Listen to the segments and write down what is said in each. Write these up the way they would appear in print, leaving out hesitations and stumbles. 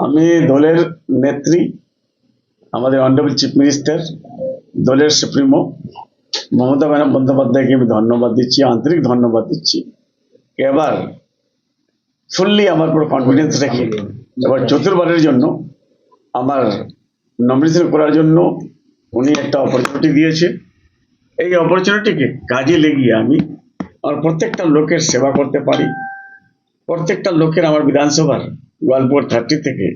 আমি দলের নেত্রী, আমাদের অনারেবল চিফ মিনিস্টার, দলের সুপ্রিমো মমতা বন্দ্যোপাধ্যায়কে আমি ধন্যবাদ দিচ্ছি, আন্তরিক ধন্যবাদ দিচ্ছি। এবার ফুললি আমার উপর কনফিডেন্স রেখে এবার চতুর্থবারের জন্য আমার নমিনেশন করার জন্য উনি একটা অপরচুনিটি দিয়েছে। এই অপরচুনিটিকে কাজে লাগিয়ে আমি আমার প্রত্যেকটা লোকের সেবা করতে পারি। প্রত্যেকটা লোকের আমার বিধানসভার গোয়ালপুর 30 থেকে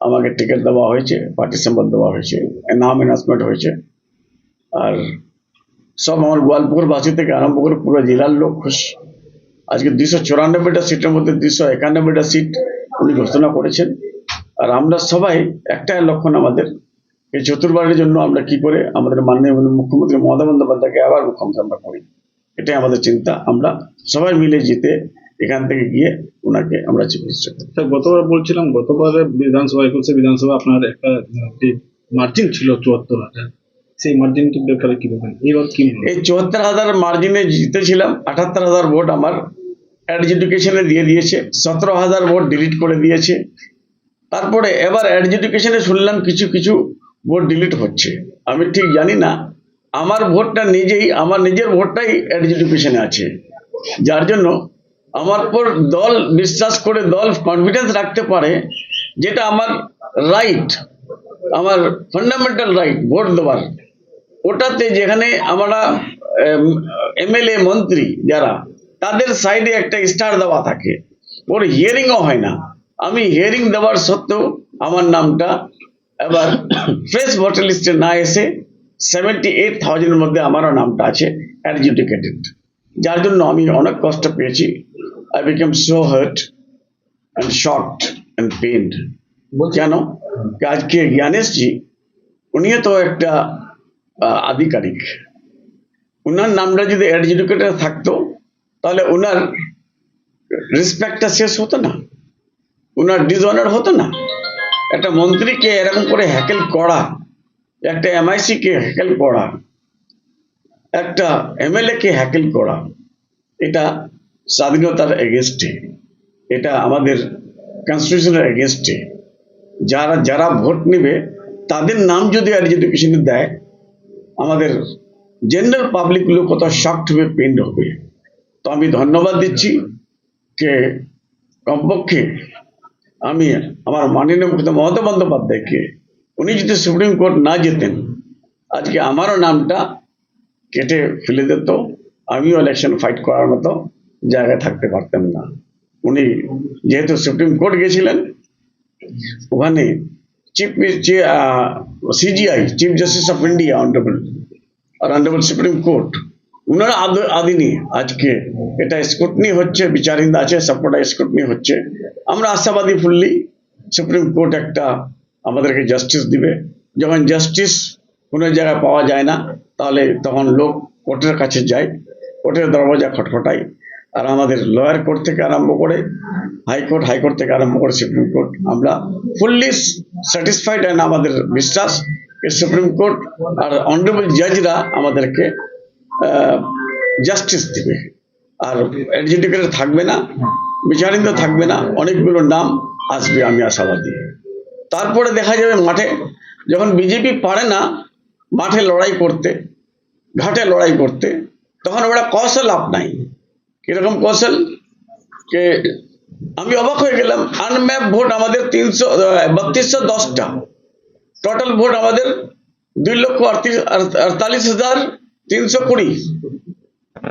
আমাকে টিকিট দেওয়া হয়েছে, পার্টি সম্পদ দেওয়া হয়েছে, নাম অ্যানাউন্সমেন্ট হয়েছে। আর সব আমার গোয়ালপুরবাসী থেকে আরম্ভ করে পুরো জেলার লোক খুশি। আজকে 294টা সিটের মধ্যে 291টা সিট উনি ঘোষণা করেছেন। আর আমরা সবাই একটাই লক্ষণ, আমাদের এই চতুর্থবারের জন্য আমরা কি করে আমাদের মাননীয় মুখ্যমন্ত্রী মমতা বন্দ্যোপাধ্যায়কে আবার মুখ্যমন্ত্রী আমরা করি, এটাই আমাদের চিন্তা। আমরা সবাই মিলে জিতে এখান থেকে গিয়ে ওনাকে আমরা চিফ মিনিস্টার। গতবার বলছিলাম, গতবারে বিধানসভা 21 বিধানসভা আপনার একটা মার্জিন ছিল 74,000, সেই মার্জিনটির ব্যাপারে কি বলবেন? এবার কি এই 74,000 মার্জিনে জিতেছিলাম। 78,000 ভোট আমার এডুকেশনে দিয়ে দিয়েছে, 17,000 ভোট ডিলিট করে দিয়েছে। তারপরে এবার এডুকেশনে শুনলাম কিছু কিছু ভোট ডিলিট হচ্ছে। আমি ঠিক জানি না, আমার ভোটটা নিজেই, আমার নিজের ভোটটাই এডুকেশনে আছে, যার জন্য আমার পর দল বিশ্বাস করে, দল কনফিডেন্স রাখতে পারে, যেটা আমার রাইট, আমার ফান্ডামেন্টাল রাইট ভোট দেওয়ার। ওটাতে যেখানে আমরা এমএলএ মন্ত্রী যারা, তাদের সাইডে একটা স্টার দেওয়া থাকে, ওর হিয়ারিংও হয় না। আমি হিয়ারিং দেওয়ার সত্ত্বেও আমার নামটা এবার ফ্রেশ ভোটার লিস্টে না এসে 78,000 এর মধ্যে আমারও নামটা আছে অ্যাডজুডিকেটেড, যার জন্য আমি অনেক কষ্ট পেয়েছি। I became so hurt and shocked and pained. কেন? আজকে জ্ঞানেশজি উনিও তো একটা আধিকারিক, উনার নামটা যদি অ্যাডজুডিকেটেড থাকতো তাহলে উনার রেসপেক্টটা শেষ হতো না, উনার ডিসঅনার হতো না। একটা মন্ত্রীকে এরকম করে হ্যাকেল করা, একটা এমআইসি কে হ্যাকেল করা, একটা এমএলএ কে হ্যাকেল করা, এটা স্বাধীনতার এগেনস্টে, এটা আমাদের কনস্টিটিউশনের এগেনস্টে। যারা যারা ভোট নেবে তাদের নাম যদি এডুকেশনে দেয়, আমাদের জেনারেল পাবলিক গুলো কত শকড হবে, পেইন্ড হবে। তো আমি ধন্যবাদ দিচ্ছি যে কমপক্ষে আমি আমার মাননীয় মুখ্যমন্ত্রী মমতা বন্দ্যোপাধ্যায়কে, উনি যদি সুপ্রিম কোর্ট না যেতেন, আজকে আমারও নামটা কেটে ফেলে দিত, আমিও ইলেকশন ফাইট করার মতো জায়গায় থাকতে পারতাম না। উনি যেহেতু সুপ্রিম কোর্ট গেছিলেন, ওখানে CGI, chief justice of India, honourable supreme court, উনার আদিনে আজকে এটা স্ক্রুটনি হচ্ছে, বিচারহীন আছে, সবকটা স্ক্রুটনি হচ্ছে। আমরা আশাবাদী ফুললি সুপ্রিম কোর্ট একটা আমাদেরকে জাস্টিস দিবে। যখন জাস্টিস কোনো জায়গায় পাওয়া যায় না, তাহলে তখন লোক কোর্টের কাছে যায়, কোর্টের দরজা খটখটায়। আর আমাদের লয়ার কোর্ট থেকে আরম্ভ করে হাইকোর্ট, হাইকোর্ট থেকে আরম্ভ করে সুপ্রিম কোর্ট, আমরা ফুললি স্যাটিসফাইড। অ্যান্ড আমাদের বিশ্বাস সুপ্রিম কোর্ট আর অনারেবল জাজরা আমাদেরকে জাস্টিস দিবে। আর এডজুডিকেটর থাকবে না, বিচারিত থাকবে না, অনেকগুলো নাম আসবে, আমি আশাবাদী। তারপরে দেখা যাবে মাঠে যখন বিজেপি পারে না মাঠে লড়াই করতে, ঘাটে লড়াই করতে, তখন ওরা কৌশল আপনায়। কিরকম কৌশল? কে আমি অবাক হয়ে গেলাম, আনম্যাপ ভোট আমাদের 3210টা, টোটাল ভোট আমাদের 2,48,320,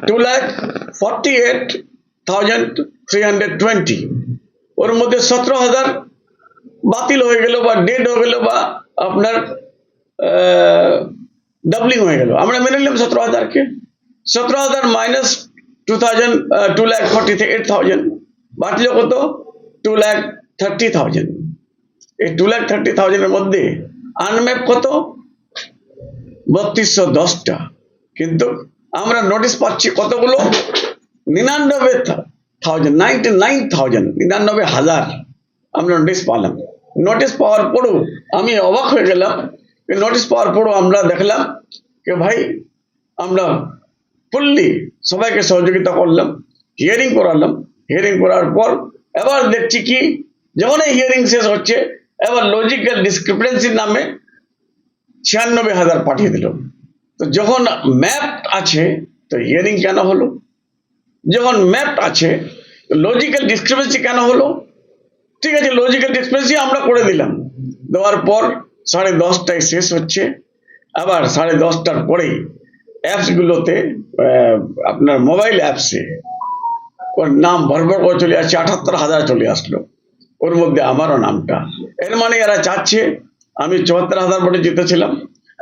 2,48,320। ওর মধ্যে 17,000 বাতিল হয়ে গেল, বা ডেড হয়ে গেল, বা আপনার ডাবলিং হয়ে গেল। আমরা মেনে নিলাম 17,000-কে। 17,000 মাইনাস 2,48,000 বাতিল কত? 2,30,000। এই 2,30,000 এর মধ্যে আনম্যাপ কত? 3210টা। কিন্তু আমরা নোটিশ পাচ্ছি কতগুলো? 99,000 আমরা নোটিশ পালাম। নোটিশ পাওয়ার পরও আমি অবাক হয়ে গেলাম। নোটিশ পাওয়ার পরও আমরা দেখলাম যে ভাই, আমরা ফুললি সবাইকে সহযোগিতা করলাম, হিয়ারিং করালাম। হিয়ারিং করার পর এবার দেখছি কি যখন এই হিয়ারিং শেষ হচ্ছে, এবার লজিক্যাল ডিসক্রিপেন্সির নামে 96,000 পাঠিয়ে দিল। তো যখন ম্যাপ আছে তো হিয়ারিং কেন হলো? যখন ম্যাপ আছে লজিক্যাল ডিসক্রিপেন্সি কেন হলো? ঠিক আছে, লজিক্যাল ডিসক্রিপেন্সি আমরা করে দিলাম, দেওয়ার পর 10:30টায় শেষ হচ্ছে। আবার 10:30টার পরেই অ্যাপসগুলোতে আপনার মোবাইল অ্যাপসে ওর নাম ভরভর করে চলে আসছে, 78,000 চলে আসলো, ওর মধ্যে আমারও নামটা। এর মানে এরা চাচ্ছে আমি 74,000 ভোটে জিতেছিলাম,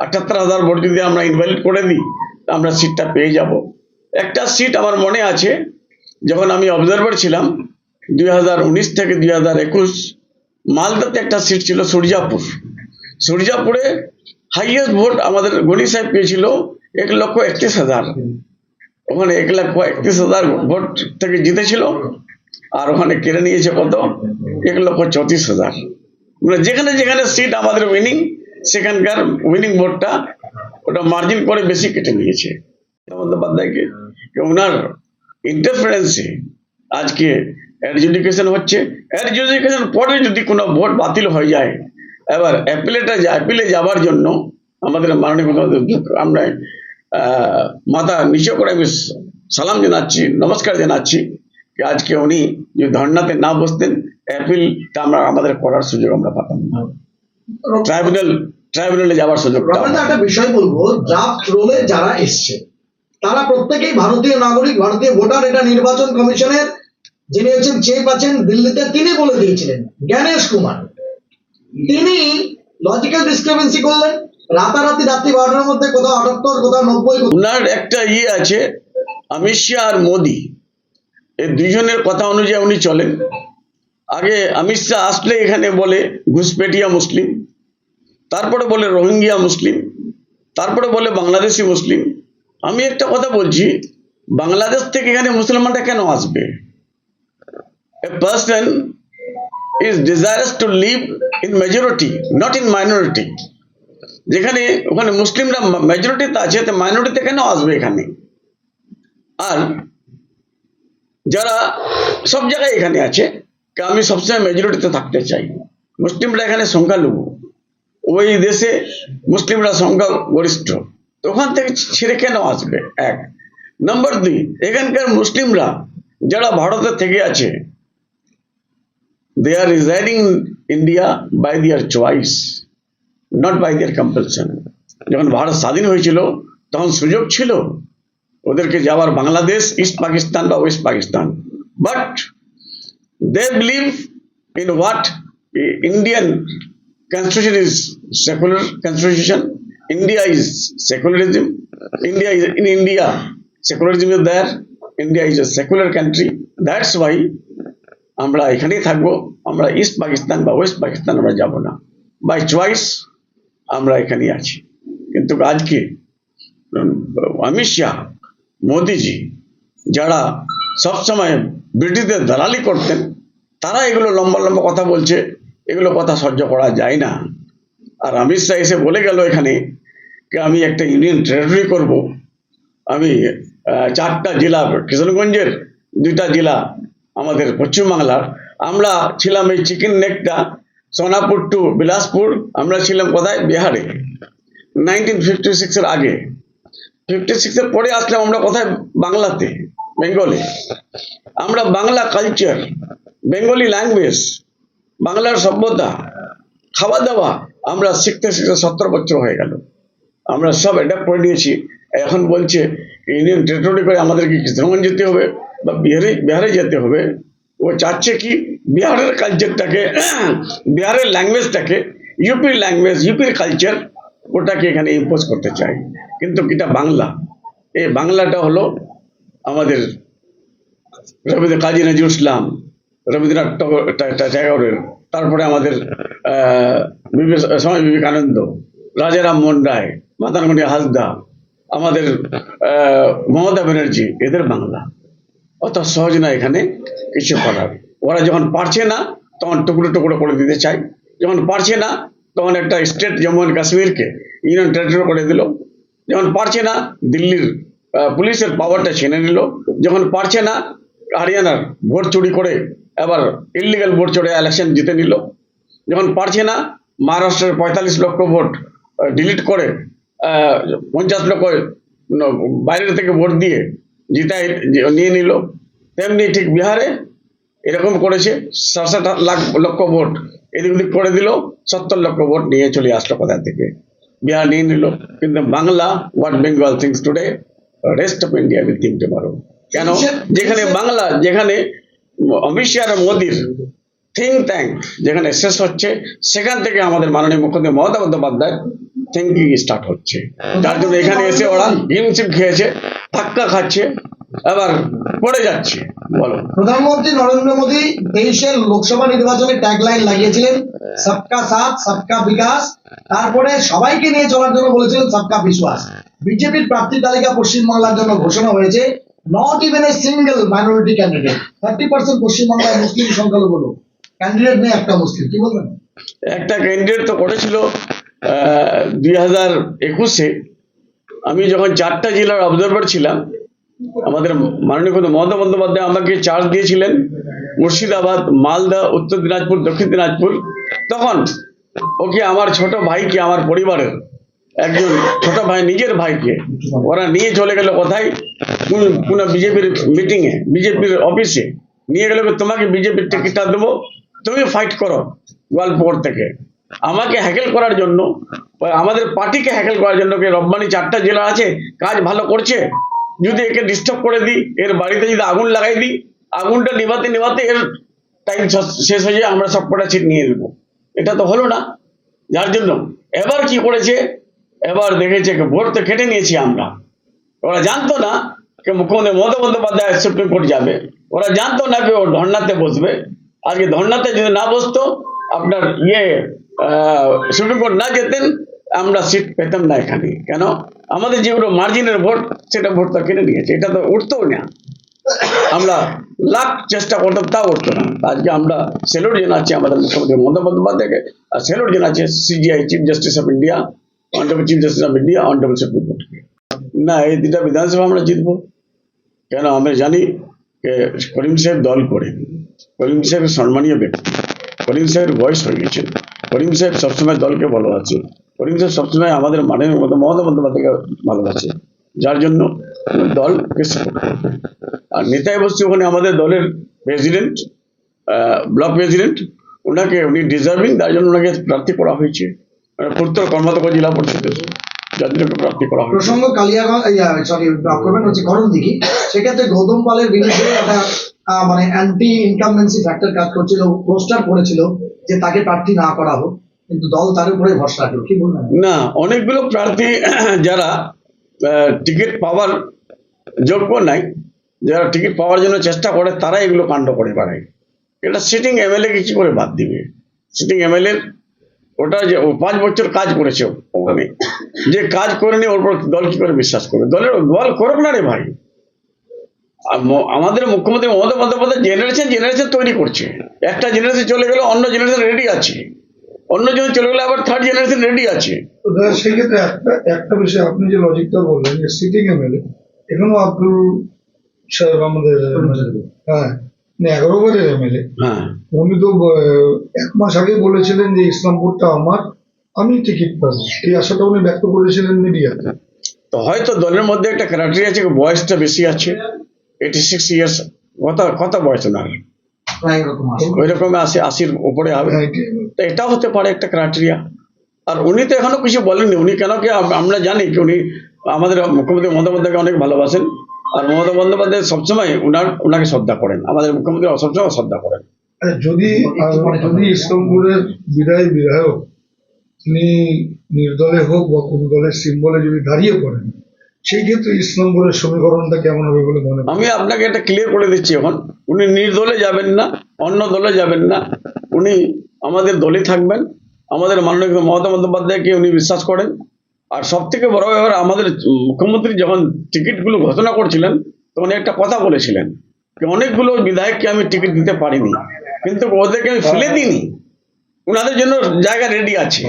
78,000 ভোট যদি আমরা ইনভ্যালিড করে দিই আমরা সিটটা পেয়ে যাব। একটা সিট আমার মনে আছে, যখন আমি অবজারভার ছিলাম 2019 থেকে 2021, মালদাতে একটা সিট ছিল সূর্যাপুরে হাইয়েস্ট ভোট আমাদের গনি সাহেব পেয়েছিল 1,31,000। ওখানে 1,31,000 ভোট থেকে জিতেছিল, আর ওখানে কেড়ে নিয়েছে কত? 1,34,000। মানে যেখানে যেখানে সিট আমাদের উইনিং, সেখানকার উইনিং ভোটটা ওটা মার্জিন করে বেশি কেটে নিয়েছে বন্দ্যোপাধ্যায়কে। ওনার ইন্টারফারেন্সে আজকে অ্যাডজুডিকেশন হচ্ছে। অ্যাডজুডিকেশন পরে যদি কোনো ভোট বাতিল হয়ে যায়, এবার অ্যাপিলে যাওয়ার জন্য আমাদের মাননীয় প্রধানমন্ত্রী, আমরা মাথা নিচু করে আমি সালাম জানাচ্ছি, নমস্কার জানাচ্ছি যে আজকে উনি যদি ধর্নাতে না বসতেন, অ্যাপিলটা আমাদের করার সুযোগ আমরা পাতাম না, ট্রাইব্যুনালে যাওয়ার সুযোগ। একটা বিষয় বলবো, ড্রাফট রোলে যারা এসছে তারা প্রত্যেকেই ভারতীয় নাগরিক, ভারতীয় ভোটার। এটা নির্বাচন কমিশনের যিনি হচ্ছেন চিফ আছেন দিল্লিতে, তিনি বলে দিয়েছিলেন, জ্ঞানেশ কুমার। তিনি লজিক্যাল ডিসক্রিপেন্সি করলেন রাতারাতি, রাত্রি 12টার মধ্যে কোথাও 78, কোথাও 90। ওনার একটা আছে, অমিত শাহ আর মোদি, এই দুজনের কথা অনুযায়ী উনি চলেন। আগে অমিত শাহ আসলে এখানে বলে ঘুষপেটিয়া মুসলিম, তারপরে বলে রোহিঙ্গিয়া মুসলিম, তারপরে বলে বাংলাদেশি মুসলিম। আমি একটা কথা বলছি, বাংলাদেশ থেকে এখানে মুসলমানরা কেন আসবে? A person is desirous to live in majority, not in minority. যেখানে ওখানে মুসলিমরা মেজরিটিতে আছে, তো মাইনরিটিতে কেন আসবে এখানে? আর যারা সব জায়গায় এখানে আছে, আমি সবসময় মেজরিটিতে থাকতে চাই। মুসলিমরা এখানে সংখ্যালঘু, ওই দেশে মুসলিমরা সংখ্যা গরিষ্ঠ, তো ওখান থেকে ছেড়ে কেন আসবে? এক নম্বর 2, এখানকার মুসলিমরা যারা ভারতে থেকে আছে, they are residing in India by their choice, not by their compulsion. যখন ভারত স্বাধীন হয়েছিল তখন সুযোগ ছিল ওদেরকে যাওয়ার বাংলাদেশ, ইস্ট পাকিস্তান বা west Pakistan, but they believe in what Indian constitution is secular constitution. India is secularism. India secularism is there. India is a secular country. That's why আমরা এখানেই থাকবো, আমরা ইস্ট পাকিস্তান বা ওয়েস্ট পাকিস্তান আমরা যাব না, বাই চয়েস আমরা এখানেই আছি। কিন্তু আজকে অমিত শাহ, মোদিজি, যারা সবসময় ব্রিটিশদের দালালি করতেন, তারা এগুলো লম্বা লম্বা কথা বলছে, এগুলো কথা সহ্য করা যায় না। আর অমিত শাহ এসে বলে গেল এখানে আমি একটা ইউনিয়ন টেরিটরি করব, আমি 4টা জেলা, কিশনগঞ্জের 2টা জেলা আমাদের পশ্চিমবাংলার, আমরা ছিলাম এই চিকেন নেকটা সোনাপুর টু বিলাসপুর, আমরা ছিলাম কোথায়? বিহারে, 1956 এর আগে। 56 এর পরে আসলাম আমরা কোথায়? বাংলাতে, বেঙ্গলে। আমরা বাংলা কালচার, বেঙ্গলি ল্যাঙ্গুয়েজ, বাংলার সভ্যতা, খাওয়া দাওয়া আমরা শিখতে 70 বছর হয়ে গেল, আমরা সব অ্যাডাপ্ট করে নিয়েছি। এখন বলছে ইউনিয়ন টেরিটরি করে আমাদেরকে কিশনগঞ্জ যেতে হবে বা বিহারে যেতে হবে। ও চাচ্ছে কি বিহারের কালচারটাকে, বিহারের ল্যাঙ্গুয়েজটাকে, ইউপির ল্যাঙ্গুয়েজ, ইউপির কালচার, ওটাকে এখানে ইম্পোজ করতে চাই। কিন্তু এটা বাংলা, এই বাংলাটা হলো আমাদের কাজী নজরুল ইসলাম, রবীন্দ্রনাথ ট্যাগরের, তারপরে আমাদের স্বামী বিবেকানন্দ, রাজারাম মোহন রায়, মাতানমণি হাসদা, আমাদের মমতা ব্যানার্জি, এদের বাংলা। অত সহজ না এখানে কিছু করার। ওরা যখন পারছে না তখন টুকরো টুকরো করে দিতে চাই, যখন পারছে না তখন একটা স্টেট জম্মু অ্যান্ড কাশ্মীরকে ইউনিয়ন টেরিটরি করে দিল, যখন পারছে না দিল্লির পুলিশের পাওয়ারটা ছিনে নিল, যখন পারছে না হরিয়ানার ভোট চুরি করে এবার ইলিগাল ভোট চড়ে ইলেকশন জিতে নিল। যখন পারছে না, মহারাষ্ট্রের 45 লক্ষ ভোট ডিলিট করে 50 লক্ষ বাইরের থেকে ভোট দিয়ে জিতাই নিয়ে নিল। তেমনি ঠিক বিহারে এরকম করেছে, 67 লক্ষ ভোট এদিক ওদিক করে দিল, 70 লক্ষ ভোট নিয়ে চলে আসলো কোথা থেকে, বিহার নিয়ে নিল। কিন্তু Bangla, what Bengal things today, rest of India will think tomorrow. কেন? যেখানে বাংলা, যেখানে অমিত শাহ আর মোদির থিঙ্ক ট্যাঙ্ক যেখানে শেষ হচ্ছে, সেখান থেকে আমাদের মাননীয় মুখ্যমন্ত্রী মমতা বন্দ্যোপাধ্যায় থিঙ্কিং স্টার্ট হচ্ছে। তার জন্য এখানে এসে ওরা হিমশিম খেয়েছে, ধাক্কা খাচ্ছে, এবার পড়ে যাচ্ছে। বলো। প্রধানমন্ত্রী নরেন্দ্র মোদী 23-এর লোকসভা নির্বাচনে ট্যাগলাইন লাগিয়েছিলেন সবকা সাথ সবকা বিকাশ, তারপরে সবাইকে নিয়ে চলার জন্য বলেছিলেন সবকা বিশ্বাস। বিজেপির প্রার্থী তালিকা পশ্চিমবাংলার জন্য ঘোষণা হয়েছে, not even a single minority candidate. 30% পশ্চিমবাংলায় মুসলিম সংখ্যালঘু লোক, ক্যান্ডিডেট নেই একটা মুসলিম। কি বলবেন? একটা ক্যান্ডিডেট তো করেছিল 2021-এ। আমি যখন 4টা জেলার অবজারভার ছিলাম, আমাদের মাননীয় মমতা বন্দ্যোপাধ্যায় আমাকে চার্জ দিয়েছিলেন মুর্শিদাবাদ, মালদা, উত্তর দিনাজপুর, দক্ষিণ দিনাজপুর। তখন ওকে, আমার ছোট ভাইকে, আমার পরিবারের একজন ছোট ভাই, নিজের ভাইকে ওরা নিয়ে চলে গেল কোথায়, কোন বিজেপির মিটিংয়ে, বিজেপির অফিসে নিয়ে গেল, তোমাকে বিজেপির টিকিটটা দেবো, তুমি ফাইট করো গোয়ালপুর থেকে। আমাকে হ্যাকেল করার জন্য, আমাদের পার্টিকে হ্যাকেল করার জন্য, রব্বানি 4টা জেলা আছে, কাজ ভালো করছে, যদি একে ডিস্টার্ব করে দিই, এর বাড়িতে যদি আগুন লাগাই দিই, আগুনটা নিভাতে নিভাতে এর টাইম শেষ হয়ে যায়, আমরা সবকটা সিট নিয়ে নেব। এটা তো হলো না। যার জন্য এবার কি করেছে, এবার দেখেছে ভোট তো কেটে নিয়েছি আমরা। ওরা জানতো না যে মুখ্যমন্ত্রী মমতা বন্দ্যোপাধ্যায় সুপ্রিম কোর্ট যাবে, ওরা জানতো না যে ও ধর্নাতে বসবে। আজকে ধর্নাতে যদি না বসতো, আপনার সুপ্রিম কোর্ট না যেতেন, আমরা সিট পেতাম না এখানে। কেন? আমাদের যেগুলো মার্জিনের ভোট, সেটা ভোটটা কেটে নিয়েছে, এটা তো উঠতেও না। আমরা লাখ চেষ্টা করতাম, তাও উঠতো না। আজকে আমরা স্যালুট জানাচ্ছি আমাদের মুখ্যমন্ত্রী মমতা বন্দ্যোপাধ্যায়কে, আর স্যালুট জানাচ্ছি CJI, chief justice of India, honourable chief justice of India, honourable supreme কোর্টকে। না, এই 2টা বিধানসভা আমরা জিতবো। কেন? আমরা জানি যে করিম সাহেব দল করেন, করিম সাহেব সম্মানীয় ব্যক্তি, করিম সাহেবের বয়স হয়ে গেছে, করিম সাহেব সবসময় দলকে ভালোবাসে, করিম সাহেব সবসময় আমাদের মাননীয় মমতা বন্দ্যোপাধ্যায়কে ভালোবাসে। যার জন্য দলকে সাপোর্ট করবে। আর নেতাই বসছে ওখানে আমাদের দলের প্রেসিডেন্ট, ব্লক প্রেসিডেন্ট, উনি ডিজার্ভিং, তার জন্য ওনাকে প্রার্থী করা হয়েছে পূর্ত কর্মাধ্যক্ষ জেলা পরিষদের, যার জন্য প্রার্থী করা হয়েছে। প্রসঙ্গ কালিয়াগঞ্জ, করবেন হচ্ছে করণদিঘি, সেক্ষেত্রে গৌতম পালের বিরুদ্ধে একটা মানে অ্যান্টি ইনকামবেন্সি ফ্যাক্টর কাজ করছিল, পোস্টার করেছিল যে তাকে প্রার্থী না করা হোক, কিন্তু দল তার উপরে ভরসা রাখলো। কি বলবেন? না, অনেকগুলো প্রার্থী যারা টিকিট পাওয়ার যোগ্য নাই, যারা টিকিট পাওয়ার জন্য চেষ্টা করে, তারা এগুলো কাণ্ড করে বেড়ায়। এটা সিটিং MLA কে কি করে বাদ দিবে? সিটিং MLA ওটা যে 5 বছর কাজ করেছে ওখানে, যে কাজ করেনি ওর উপর দল কি করে বিশ্বাস করবে? দল করুক না রে ভাই। আমাদের মুখ্যমন্ত্রী মমতা বন্দ্যোপাধ্যায় জেনারেশন তৈরি করছে। একটা জেনারেশন চলে গেলে অন্য জেনারেশন রেডি আছে, অন্য জন চলে গেলে আবার 3rd জেনারেশন রেডি আছে। সেক্ষেত্রে একটা বিষয় আপনি যে লজিকটা বললেন যে সিটিং MLA, এখনো আব্দুল সাহেব আমাদের, হ্যাঁ, 11 বারের MLA, হ্যাঁ, উনি তো 1 মাস আগে বলেছিলেন যে ইসলামপুরটা আমার, আমি টিকিট পাবো, এই আশাটা উনি ব্যক্ত করেছিলেন মিডিয়াতে। তো হয়তো দলের মধ্যে একটা ক্রাইটেরিয়া আছে, বয়সটা বেশি আছে, 86 ইয়ার্স, কত বয়স ওনার, ওই রকম আছে, 80-র উপরে হবে। তো এটাও হতে পারে একটা ক্রাইটেরিয়া। আর উনি তো এখনো কিছু বলেননি। উনি কেন কি, আমরা জানি কি উনি আমাদের মুখ্যমন্ত্রী মমতা বন্দ্যোপাধ্যায়কে অনেক ভালোবাসেন, আর মমতা বন্দ্যোপাধ্যায় সবসময় ওনাকে শ্রদ্ধা করেন, আমাদের মুখ্যমন্ত্রী সবসময় শ্রদ্ধা করেন। যদি ইসলামপুরের বিধায়ক তিনি নির্দলে হোক বা কোন দলের সিম্বলে যদি দাঁড়িয়ে পড়েন, সেই ক্ষেত্রে ইসলামপুরের সমীকরণটা কেমন হবে বলে মনে হয়? আমি আপনাকে এটা ক্লিয়ার করে দিচ্ছি, এখন উনি নির্দলে যাবেন না, অন্য দলে যাবেন না, উনি আমাদের দলে থাকবেন। আমাদের মাননীয় মমতা বন্দ্যোপাধ্যায়কে উনি বিশ্বাস করেন। আর সব থেকে বড় ব্যাপার, আমাদের মুখ্যমন্ত্রী যখন টিকিটগুলো ঘোষণা করছিলেন, তখন একটা কথা বলেছিলেন যে অনেকগুলো বিধায়ককে আমি টিকিট দিতে পারিনি, কিন্তু ওদেরকে আমি ফেলে দিইনি, ওনাদের জন্য জায়গা রেডি আছে।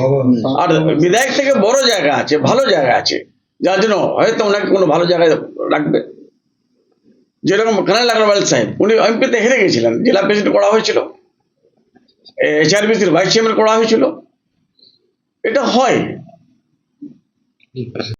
আর বিধায়ক থেকে বড় জায়গা আছে, ভালো জায়গা আছে, যার জন্য হয়তো ওনাকে কোনো ভালো জায়গায় রাখবে। যেরকম কানাল আগরওয়াল সাহেব, উনি এমপিতে হেরে গেছিলেন, জেলা প্রেসিডেন্ট করা হয়েছিল, HRBCর ভাইস চেয়ারম্যান করা হয়েছিল। এটা হয়।